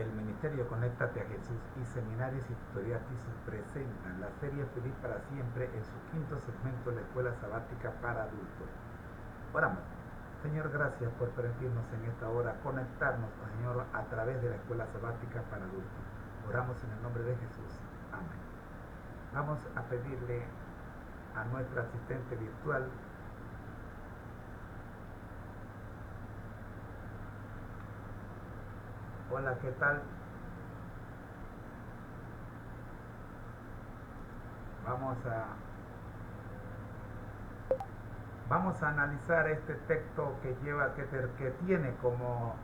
El Ministerio Conéctate a Jesús y Seminarios y Tutoriales presentan la serie Feliz para Siempre en su quinto segmento, la Escuela Sabática para Adultos. Oramos. Señor, gracias por permitirnos en esta hora conectarnos, Señor, a través de la Escuela Sabática para Adultos. Oramos en el nombre de Jesús. Amén. Vamos a pedirle a nuestra asistente virtual, hola, ¿qué tal? Vamos a analizar este texto que tiene como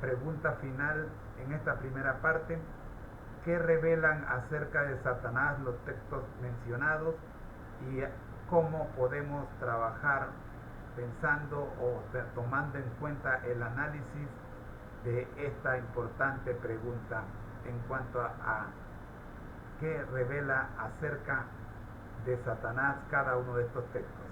pregunta final en esta primera parte: ¿qué revelan acerca de Satanás los textos mencionados y cómo podemos trabajar pensando o tomando en cuenta el análisis de esta importante pregunta en cuanto a qué revela acerca de Satanás cada uno de estos textos?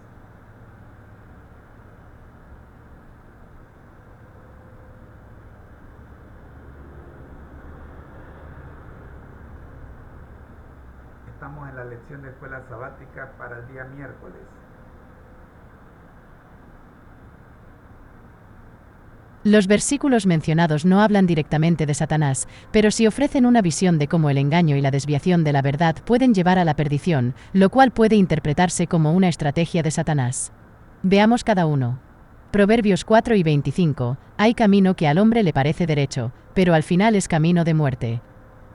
Estamos en la lección de escuela sabática para el día miércoles. Los versículos mencionados no hablan directamente de Satanás, pero sí ofrecen una visión de cómo el engaño y la desviación de la verdad pueden llevar a la perdición, lo cual puede interpretarse como una estrategia de Satanás. Veamos cada uno. Proverbios 4 y 25, hay camino que al hombre le parece derecho, pero al final es camino de muerte.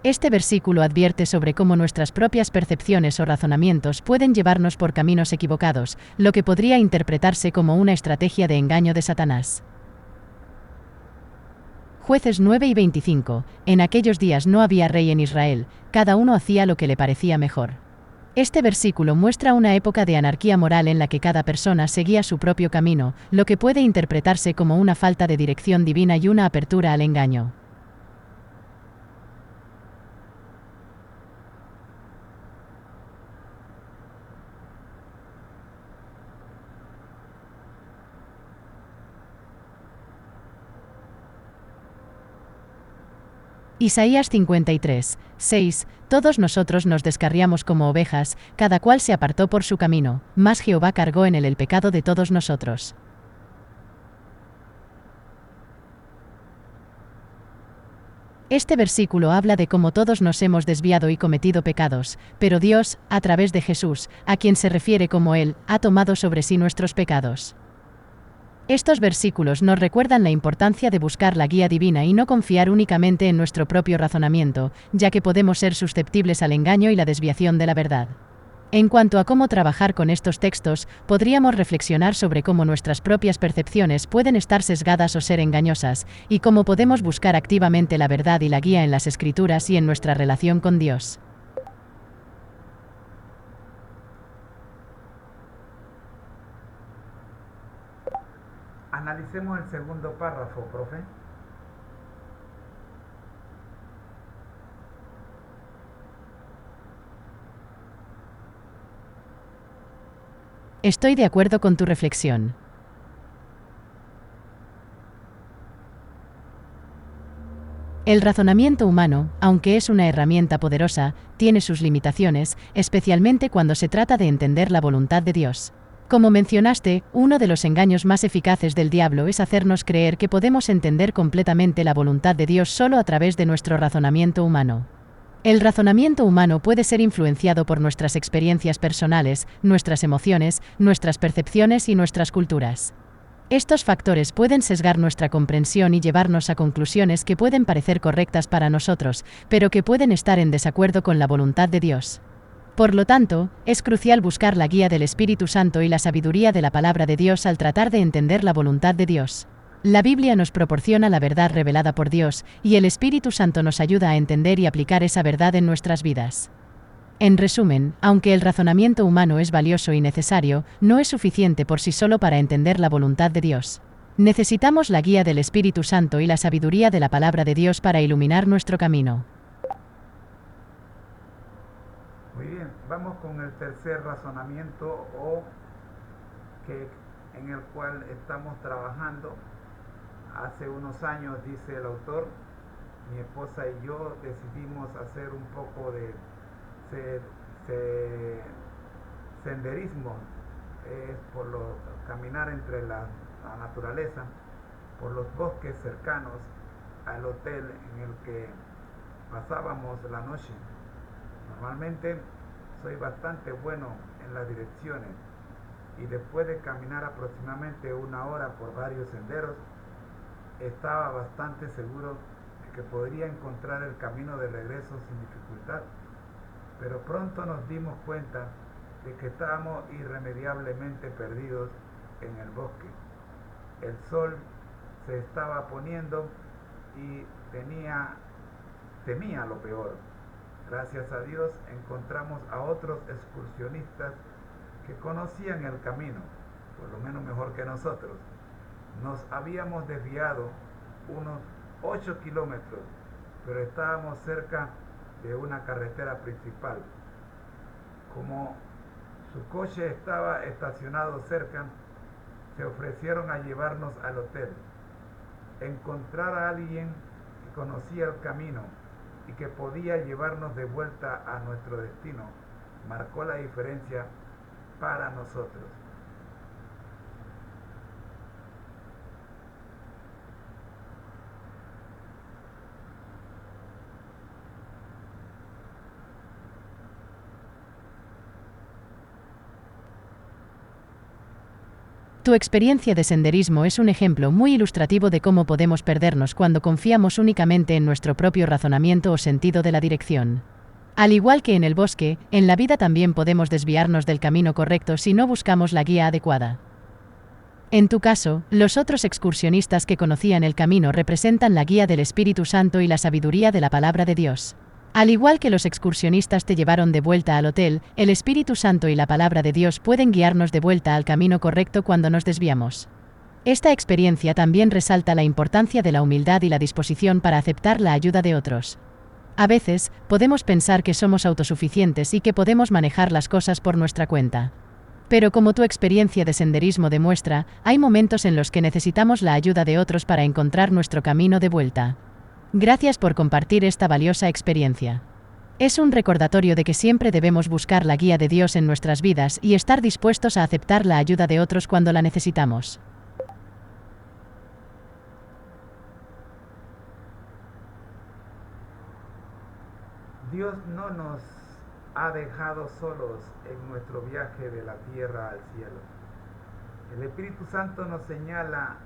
Este versículo advierte sobre cómo nuestras propias percepciones o razonamientos pueden llevarnos por caminos equivocados, lo que podría interpretarse como una estrategia de engaño de Satanás. Jueces 9 y 25, en aquellos días no había rey en Israel, cada uno hacía lo que le parecía mejor. Este versículo muestra una época de anarquía moral en la que cada persona seguía su propio camino, lo que puede interpretarse como una falta de dirección divina y una apertura al engaño. Isaías 53, 6, todos nosotros nos descarriamos como ovejas, cada cual se apartó por su camino, mas Jehová cargó en él el pecado de todos nosotros. Este versículo habla de cómo todos nos hemos desviado y cometido pecados, pero Dios, a través de Jesús, a quien se refiere como Él, ha tomado sobre sí nuestros pecados. Estos versículos nos recuerdan la importancia de buscar la guía divina y no confiar únicamente en nuestro propio razonamiento, ya que podemos ser susceptibles al engaño y la desviación de la verdad. En cuanto a cómo trabajar con estos textos, podríamos reflexionar sobre cómo nuestras propias percepciones pueden estar sesgadas o ser engañosas, y cómo podemos buscar activamente la verdad y la guía en las Escrituras y en nuestra relación con Dios. Analicemos el segundo párrafo, profe. Estoy de acuerdo con tu reflexión. El razonamiento humano, aunque es una herramienta poderosa, tiene sus limitaciones, especialmente cuando se trata de entender la voluntad de Dios. Como mencionaste, uno de los engaños más eficaces del diablo es hacernos creer que podemos entender completamente la voluntad de Dios solo a través de nuestro razonamiento humano. El razonamiento humano puede ser influenciado por nuestras experiencias personales, nuestras emociones, nuestras percepciones y nuestras culturas. Estos factores pueden sesgar nuestra comprensión y llevarnos a conclusiones que pueden parecer correctas para nosotros, pero que pueden estar en desacuerdo con la voluntad de Dios. Por lo tanto, es crucial buscar la guía del Espíritu Santo y la sabiduría de la palabra de Dios al tratar de entender la voluntad de Dios. La Biblia nos proporciona la verdad revelada por Dios, y el Espíritu Santo nos ayuda a entender y aplicar esa verdad en nuestras vidas. En resumen, aunque el razonamiento humano es valioso y necesario, no es suficiente por sí solo para entender la voluntad de Dios. Necesitamos la guía del Espíritu Santo y la sabiduría de la palabra de Dios para iluminar nuestro camino. Muy bien, vamos con el tercer razonamiento en el cual estamos trabajando. Hace unos años, dice el autor, mi esposa y yo decidimos hacer un poco de se- se- senderismo, es caminar entre la naturaleza, por los bosques cercanos al hotel en el que pasábamos la noche. Normalmente soy bastante bueno en las direcciones y después de caminar aproximadamente una hora por varios senderos, estaba bastante seguro de que podría encontrar el camino de regreso sin dificultad, pero pronto nos dimos cuenta de que estábamos irremediablemente perdidos en el bosque. El sol se estaba poniendo y temía lo peor. Gracias a Dios encontramos a otros excursionistas que conocían el camino, por lo menos mejor que nosotros. Nos habíamos desviado unos 8 kilómetros, pero estábamos cerca de una carretera principal. Como su coche estaba estacionado cerca, se ofrecieron a llevarnos al hotel. Encontrar a alguien que conocía el camino y que podía llevarnos de vuelta a nuestro destino marcó la diferencia para nosotros. Tu experiencia de senderismo es un ejemplo muy ilustrativo de cómo podemos perdernos cuando confiamos únicamente en nuestro propio razonamiento o sentido de la dirección. Al igual que en el bosque, en la vida también podemos desviarnos del camino correcto si no buscamos la guía adecuada. En tu caso, los otros excursionistas que conocían el camino representan la guía del Espíritu Santo y la sabiduría de la palabra de Dios. Al igual que los excursionistas te llevaron de vuelta al hotel, el Espíritu Santo y la palabra de Dios pueden guiarnos de vuelta al camino correcto cuando nos desviamos. Esta experiencia también resalta la importancia de la humildad y la disposición para aceptar la ayuda de otros. A veces, podemos pensar que somos autosuficientes y que podemos manejar las cosas por nuestra cuenta. Pero como tu experiencia de senderismo demuestra, hay momentos en los que necesitamos la ayuda de otros para encontrar nuestro camino de vuelta. Gracias por compartir esta valiosa experiencia. Es un recordatorio de que siempre debemos buscar la guía de Dios en nuestras vidas y estar dispuestos a aceptar la ayuda de otros cuando la necesitamos. Dios no nos ha dejado solos en nuestro viaje de la tierra al cielo. El Espíritu Santo nos señala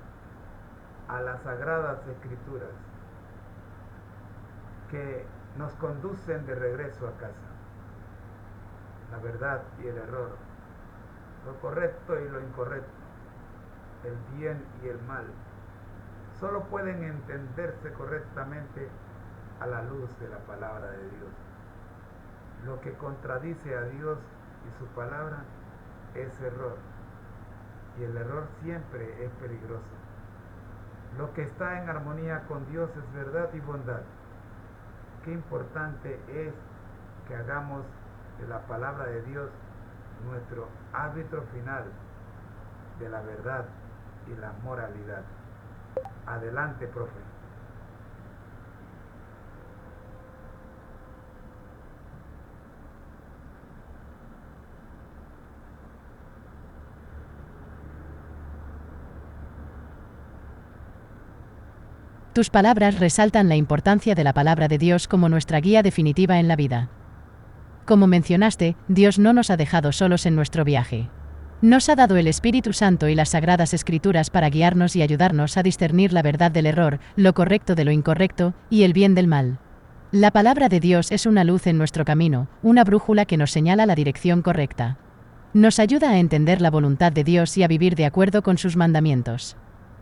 a las sagradas escrituras que nos conducen de regreso a casa. La verdad y el error, lo correcto y lo incorrecto, el bien y el mal, solo pueden entenderse correctamente a la luz de la palabra de Dios. Lo que contradice a Dios y su palabra es error, y el error siempre es peligroso. Lo que está en armonía con Dios es verdad y bondad. Qué importante es que hagamos de la palabra de Dios nuestro árbitro final de la verdad y la moralidad. Adelante, profe. Tus palabras resaltan la importancia de la palabra de Dios como nuestra guía definitiva en la vida. Como mencionaste, Dios no nos ha dejado solos en nuestro viaje. Nos ha dado el Espíritu Santo y las Sagradas Escrituras para guiarnos y ayudarnos a discernir la verdad del error, lo correcto de lo incorrecto, y el bien del mal. La palabra de Dios es una luz en nuestro camino, una brújula que nos señala la dirección correcta. Nos ayuda a entender la voluntad de Dios y a vivir de acuerdo con sus mandamientos.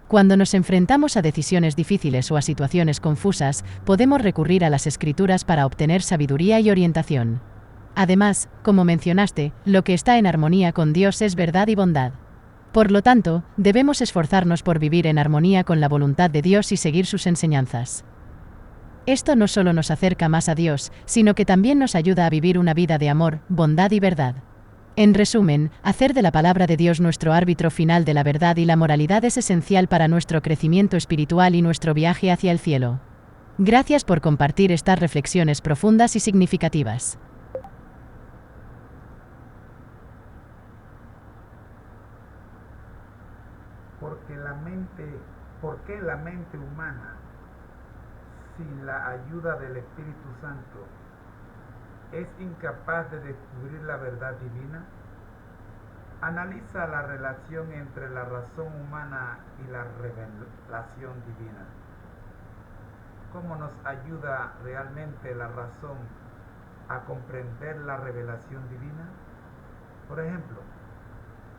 Cuando nos enfrentamos a decisiones difíciles o a situaciones confusas, podemos recurrir a las Escrituras para obtener sabiduría y orientación. Además, como mencionaste, lo que está en armonía con Dios es verdad y bondad. Por lo tanto, debemos esforzarnos por vivir en armonía con la voluntad de Dios y seguir sus enseñanzas. Esto no solo nos acerca más a Dios, sino que también nos ayuda a vivir una vida de amor, bondad y verdad. En resumen, hacer de la palabra de Dios nuestro árbitro final de la verdad y la moralidad es esencial para nuestro crecimiento espiritual y nuestro viaje hacia el cielo. Gracias por compartir estas reflexiones profundas y significativas. ¿Por qué la mente humana, sin la ayuda del Espíritu Santo, es incapaz de descubrir la verdad divina? Analiza la relación entre la razón humana y la revelación divina. ¿Cómo nos ayuda realmente la razón a comprender la revelación divina? Por ejemplo,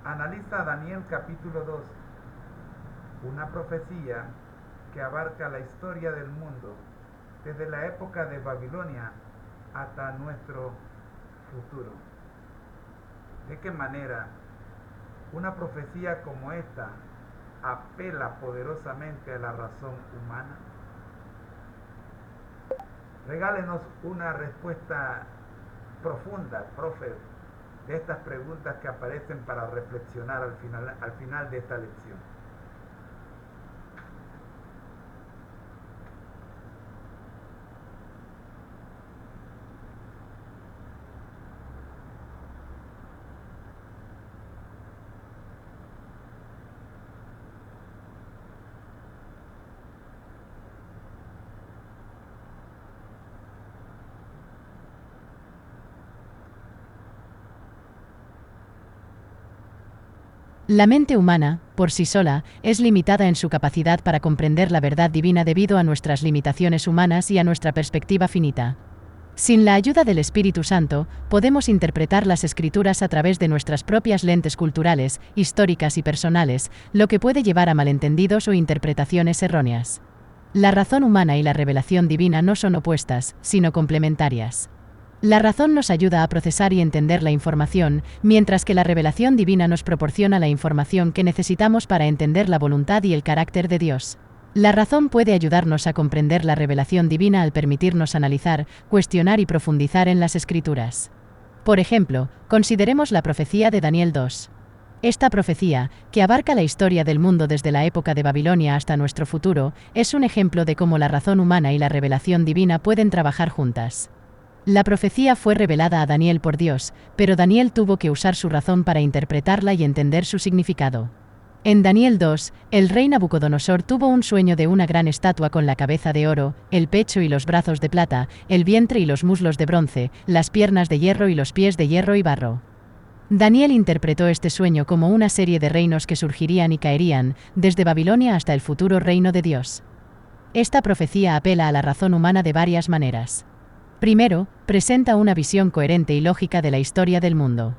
analiza Daniel capítulo 2, una profecía que abarca la historia del mundo desde la época de Babilonia hasta nuestro futuro. ¿De qué manera una profecía como esta apela poderosamente a la razón humana? Regálenos una respuesta profunda, profe, de estas preguntas que aparecen para reflexionar al final de esta lección. La mente humana, por sí sola, es limitada en su capacidad para comprender la verdad divina debido a nuestras limitaciones humanas y a nuestra perspectiva finita. Sin la ayuda del Espíritu Santo, podemos interpretar las Escrituras a través de nuestras propias lentes culturales, históricas y personales, lo que puede llevar a malentendidos o interpretaciones erróneas. La razón humana y la revelación divina no son opuestas, sino complementarias. La razón nos ayuda a procesar y entender la información, mientras que la revelación divina nos proporciona la información que necesitamos para entender la voluntad y el carácter de Dios. La razón puede ayudarnos a comprender la revelación divina al permitirnos analizar, cuestionar y profundizar en las Escrituras. Por ejemplo, consideremos la profecía de Daniel 2. Esta profecía, que abarca la historia del mundo desde la época de Babilonia hasta nuestro futuro, es un ejemplo de cómo la razón humana y la revelación divina pueden trabajar juntas. La profecía fue revelada a Daniel por Dios, pero Daniel tuvo que usar su razón para interpretarla y entender su significado. En Daniel 2, el rey Nabucodonosor tuvo un sueño de una gran estatua con la cabeza de oro, el pecho y los brazos de plata, el vientre y los muslos de bronce, las piernas de hierro y los pies de hierro y barro. Daniel interpretó este sueño como una serie de reinos que surgirían y caerían, desde Babilonia hasta el futuro reino de Dios. Esta profecía apela a la razón humana de varias maneras. Primero, presenta una visión coherente y lógica de la historia del mundo.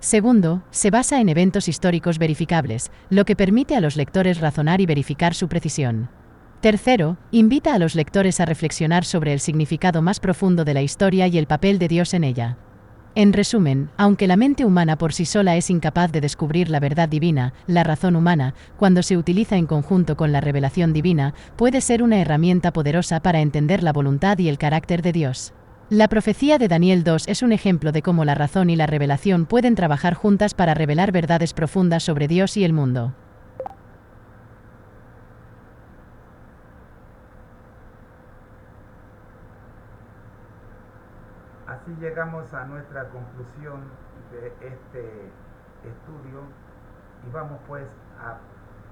Segundo, se basa en eventos históricos verificables, lo que permite a los lectores razonar y verificar su precisión. Tercero, invita a los lectores a reflexionar sobre el significado más profundo de la historia y el papel de Dios en ella. En resumen, aunque la mente humana por sí sola es incapaz de descubrir la verdad divina, la razón humana, cuando se utiliza en conjunto con la revelación divina, puede ser una herramienta poderosa para entender la voluntad y el carácter de Dios. La profecía de Daniel 2 es un ejemplo de cómo la razón y la revelación pueden trabajar juntas para revelar verdades profundas sobre Dios y el mundo. Así llegamos a nuestra conclusión de este estudio y vamos pues a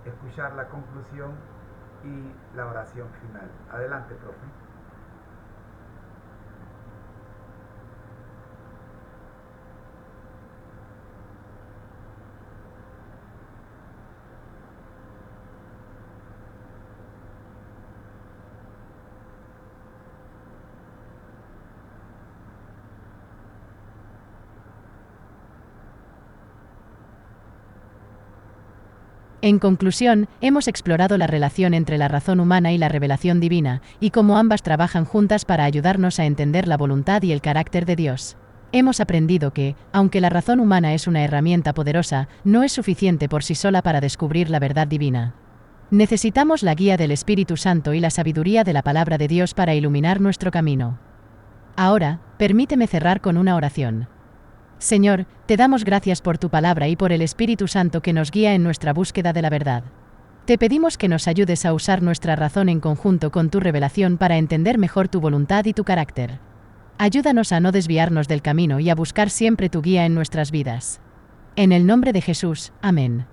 escuchar la conclusión y la oración final. Adelante, profe. En conclusión, hemos explorado la relación entre la razón humana y la revelación divina, y cómo ambas trabajan juntas para ayudarnos a entender la voluntad y el carácter de Dios. Hemos aprendido que, aunque la razón humana es una herramienta poderosa, no es suficiente por sí sola para descubrir la verdad divina. Necesitamos la guía del Espíritu Santo y la sabiduría de la palabra de Dios para iluminar nuestro camino. Ahora, permíteme cerrar con una oración. Señor, te damos gracias por tu palabra y por el Espíritu Santo que nos guía en nuestra búsqueda de la verdad. Te pedimos que nos ayudes a usar nuestra razón en conjunto con tu revelación para entender mejor tu voluntad y tu carácter. Ayúdanos a no desviarnos del camino y a buscar siempre tu guía en nuestras vidas. En el nombre de Jesús, amén.